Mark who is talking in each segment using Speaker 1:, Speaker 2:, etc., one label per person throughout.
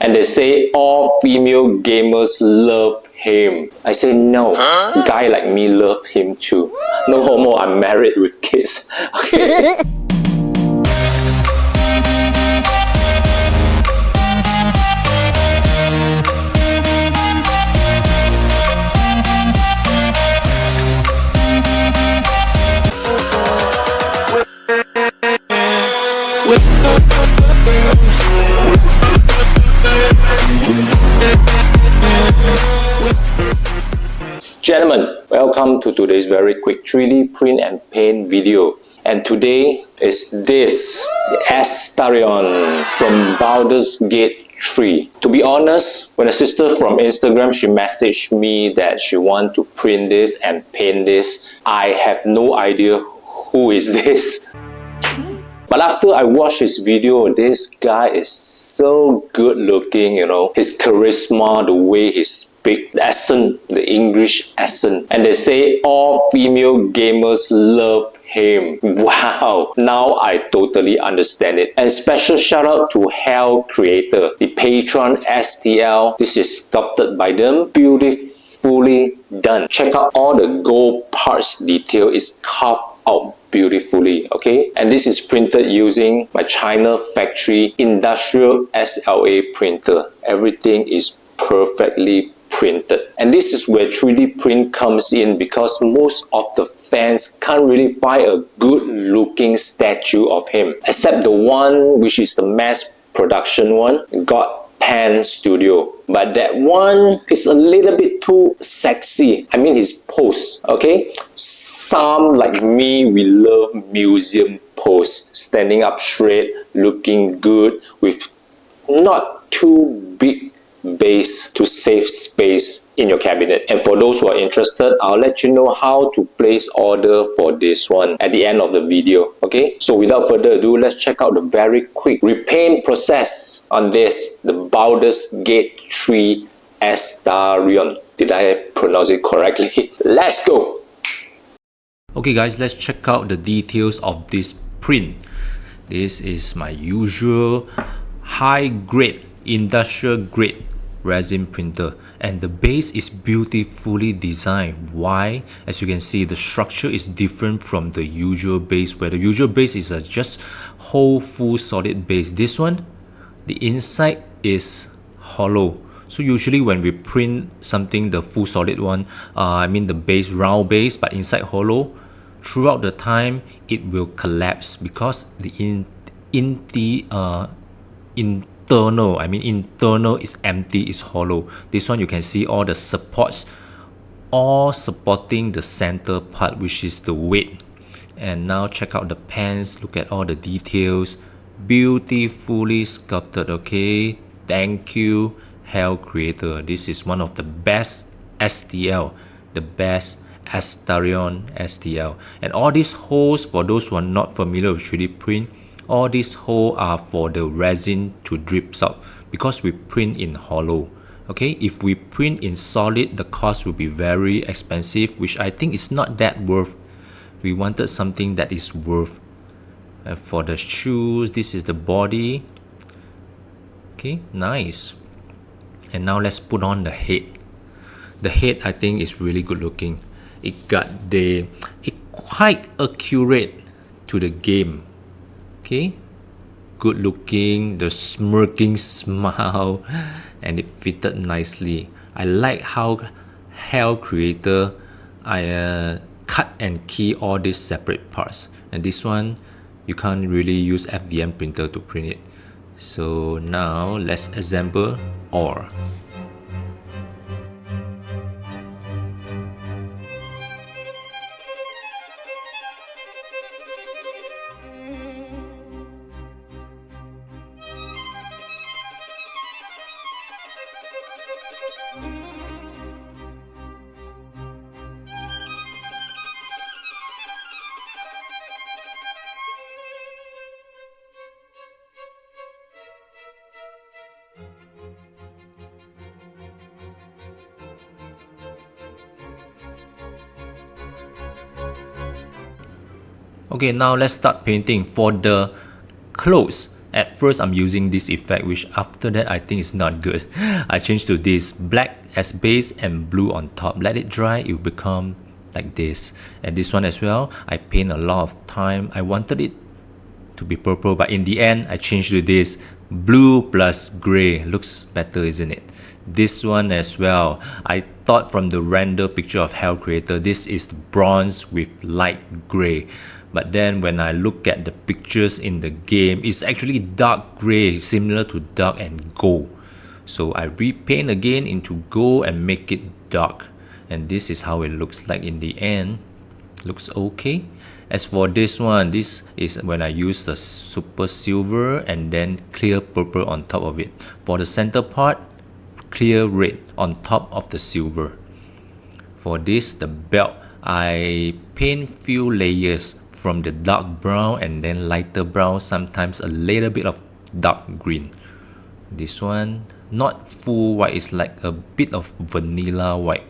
Speaker 1: And they say all female gamers love him. I say no, guy like me love him too. No homo, I'm married with kids. Okay. Gentlemen, welcome to today's very quick 3D print and paint video. And today is this, the Astarion from Baldur's Gate 3. To be honest, when a sister from Instagram, she messaged me that she wants to print this and paint this, I have no idea who is this. But after I watched his video, this guy is so good looking, you know. His charisma, the way he speaks, the accent, the English accent. And they say all female gamers love him. Wow, now I totally understand it. And special shout out to Hell Creator, the patron STL. This is sculpted by them, beautifully done. Check out all the gold parts detail is carved out beautifully, okay? And this is printed using my China factory industrial SLA printer. Everything is perfectly printed. And this is where 3D print comes in, because most of the fans can't really find a good looking statue of him, except the one which is the mass production one, Pan Studio. But that one is a little bit too sexy. I mean his pose, okay? Some like me, we love museum pose. Standing up straight, looking good with not too big base to save space in your cabinet. And for those who are interested, I'll let you know how to place order for this one at the end of the video, okay? So without further ado, let's check out the very quick repaint process on this, the Baldur's Gate 3 Astarion. Did I pronounce it correctly? Let's go!
Speaker 2: Okay guys, let's check out the details of this print. This is my usual high grade, industrial grade resin printer, and the base is beautifully designed. Why? As you can see, the structure is different from the usual base, where the usual base is a just whole full solid base. This one, the inside is hollow. So usually when we print something, the full solid one, I mean the base, round base, but inside hollow, throughout the time it will collapse because the internal is empty, is hollow. This one you can see all the supports, all supporting the center part, which is the weight. And now check out the pants, look at all the details, beautifully sculpted, okay? Thank you, Hell Creator. This is one of the best STL, the best Astarion STL. And all these holes, for those who are not familiar with 3D print, all these holes are for the resin to drip out, because we print in hollow. Okay, if we print in solid, the cost will be very expensive, which I think is not that worth. We wanted something that is worth. For the shoes, this is the body. Okay, nice. And now let's put on the head. The head, I think, is really good looking. It quite accurate to the game. Okay, good looking, the smirking smile, and it fitted nicely. I like how Hell Creator cut and key all these separate parts, and this one you can't really use FDM printer to print it. So now let's assemble all. Okay, now let's start painting. For the clothes, At first I'm using this effect, which after that I think is not good. I changed to this black as base and blue on top. Let it dry, it will become like this. And this one as well, I paint a lot of time. I wanted it to be purple, but in the end I changed to this blue plus gray. Looks better, isn't it? This one as well, I thought from the render picture of Hell Creator, this is bronze with light gray. But then when I look at the pictures in the game, it's actually dark gray, similar to dark and gold. So I repaint again into gold and make it dark. And this is how it looks like in the end. Looks okay. As for this one, this is when I use the super silver and then clear purple on top of it. For the center part, clear red on top of the silver. For this, the belt, I paint few layers from the dark brown and then lighter brown, sometimes a little bit of dark green. This one, not full white, it's like a bit of vanilla white.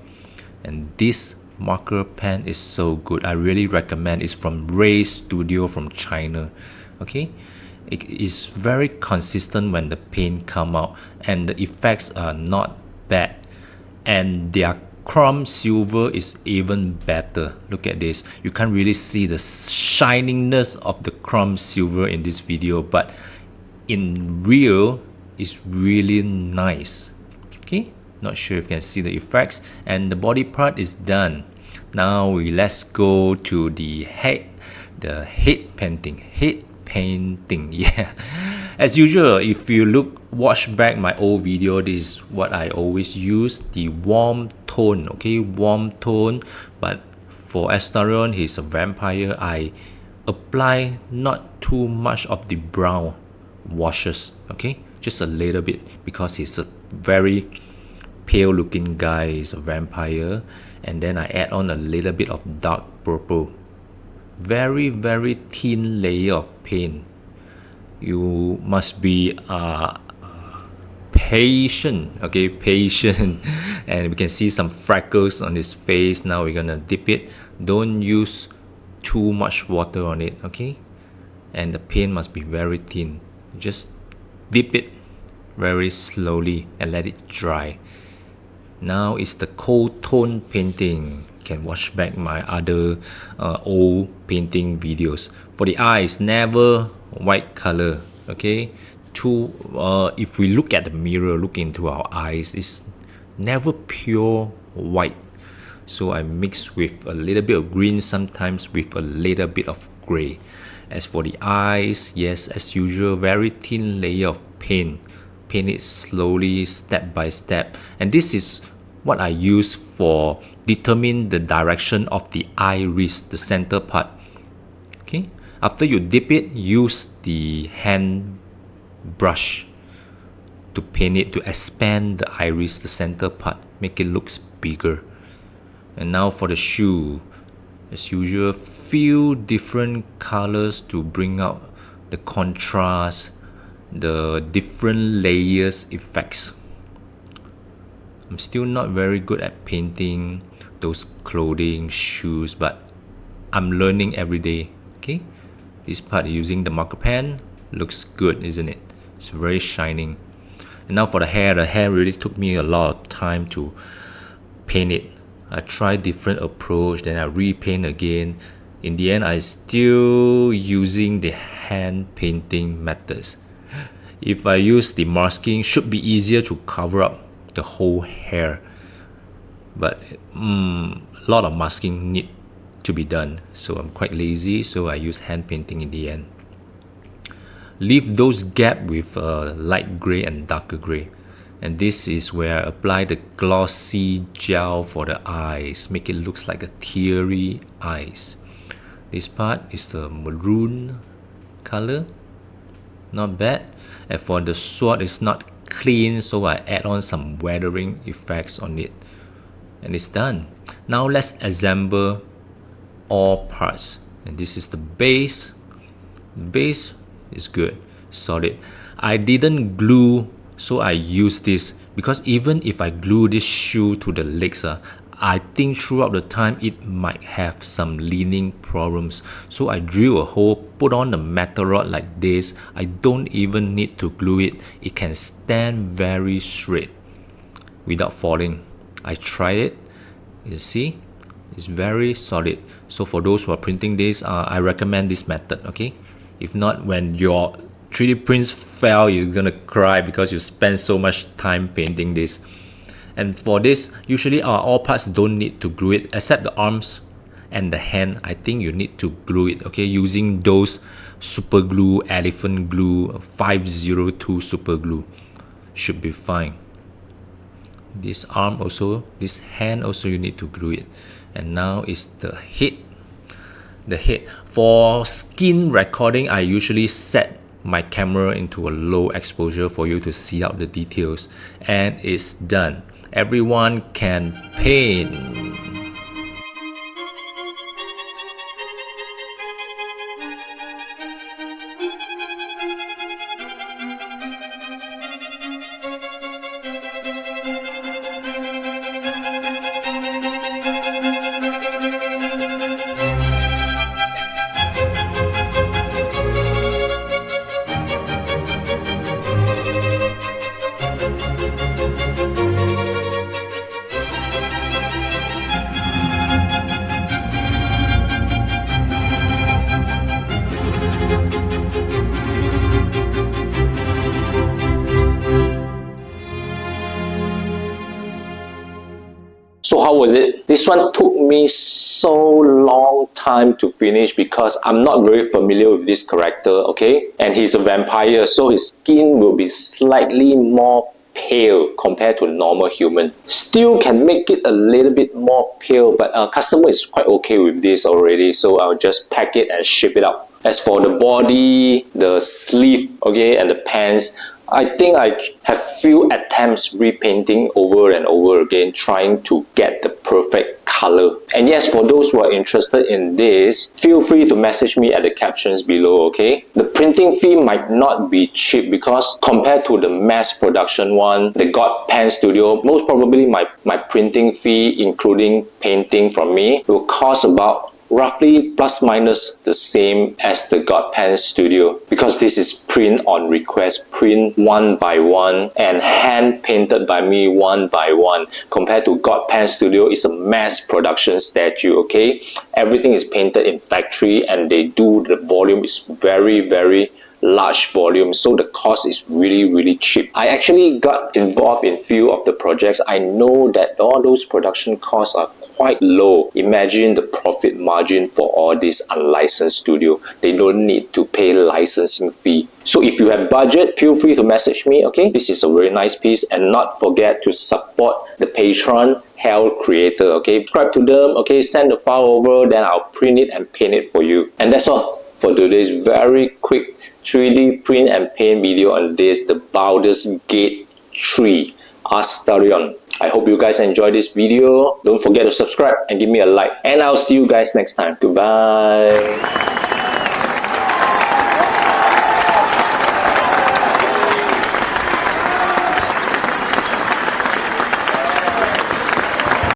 Speaker 2: And this marker pen is so good. I really recommend. It's from Ray Studio from China. Okay, it is very consistent when the paint come out, and the effects are not bad, and their chrome silver is even better. Look at this. You can't really see the shininess of the chrome silver in this video, but in real it's really nice. Okay, not sure if you can see the effects, and the body part is done. Now let's go to the head painting. Yeah, as usual, if you watch back my old video, this is what I always use, the warm tone. Okay, warm tone. But for Astarion, he's a vampire, I apply not too much of the brown washes. Okay, just a little bit, because he's a very pale looking guy, he's a vampire. And then I add on a little bit of dark purple, very thin layer of paint. You must be patient. Okay, patient. And we can see some freckles on his face. Now we're gonna dip it. Don't use too much water on it. Okay, and the paint must be very thin. Just dip it very slowly and let it dry. Now it's the cold tone painting. You can watch back my other old painting videos. For the eyes, never white color. Okay, if we look at the mirror, look into our eyes, it's never pure white. So I mix with a little bit of green, sometimes with a little bit of gray. As for the eyes, yes, as usual, very thin layer of paint. Paint it slowly, step by step. And this is what I use for determine the direction of the iris, the center part. Okay, after you dip it, use the hand brush to paint it, to expand the iris, the center part, make it looks bigger. And now for the shoe, as usual, few different colors to bring out the contrast, the different layers effects. I'm still not very good at painting those clothing, shoes, but I'm learning every day. Okay, this part using the marker pen looks good, isn't it? It's very shining. And now for the hair really took me a lot of time to paint it. I tried different approach, then I repaint again. In the end, I still using the hand painting methods. If I use the masking, should be easier to cover up the whole hair, but a lot of masking need to be done, so I'm quite lazy, so I use hand painting in the end. Leave those gap with light gray and darker gray, and this is where I apply the glossy gel for the eyes, make it looks like a teary eyes. This part is a maroon color, not bad. And for the sword, it's not clean, so I add on some weathering effects on it, and it's done. Now let's assemble all parts, and this is the base. The base is good, solid. I didn't glue, so I use this, because even if I glue this shoe to the legs, I think throughout the time it might have some leaning problems. So I drill a hole, put on the metal rod like this. I don't even need to glue it. It can stand very straight without falling. I tried it. You see, it's very solid. So for those who are printing this, I recommend this method. Okay, if not, when your 3D prints fail, you're gonna cry because you spend so much time painting this. And for this, usually all parts don't need to glue it except the arms and the hand. I think you need to glue it, okay, using those super glue, elephant glue, 502 super glue should be fine. This arm also, this hand also, you need to glue it. And now is the head. The head. For skin recording, I usually set my camera into a low exposure for you to see out the details, and it's done. Everyone can paint.
Speaker 1: So how was it? This one took me so long time to finish because I'm not very familiar with this character, okay? And he's a vampire, so his skin will be slightly more pale compared to normal human. Still can make it a little bit more pale, but customer is quite okay with this already, so I'll just pack it and ship it out. As for the body, the sleeve, okay, and the pants, I think I have few attempts repainting over and over again, trying to get the perfect color. And yes, for those who are interested in this, feel free to message me at the captions below, okay? The printing fee might not be cheap because compared to the mass production one, the God Pen Studio, most probably my printing fee, including painting from me, will cost about roughly plus minus the same as the God Pen Studio, because this is print on request, print one by one and hand painted by me one by one, compared to God Pen Studio. It's a mass production statue, okay? Everything is painted in factory and they do the volume is very large volume, so the cost is really cheap. I actually got involved in few of the projects. I know that all those production costs are quite low. Imagine the profit margin for all these unlicensed studio. They don't need to pay licensing fee. So if you have budget, feel free to message me, okay? This is a very nice piece, and not forget to support the Patreon Hell Creator, okay? Subscribe to them, okay? Send the file over, then I'll print it and paint it for you. And that's all for today's very quick 3D print and paint video on this, the Baldur's Gate 3 Astarion. I hope you guys enjoyed this video. Don't forget to subscribe and give me a like. And I'll see you guys next time. Goodbye.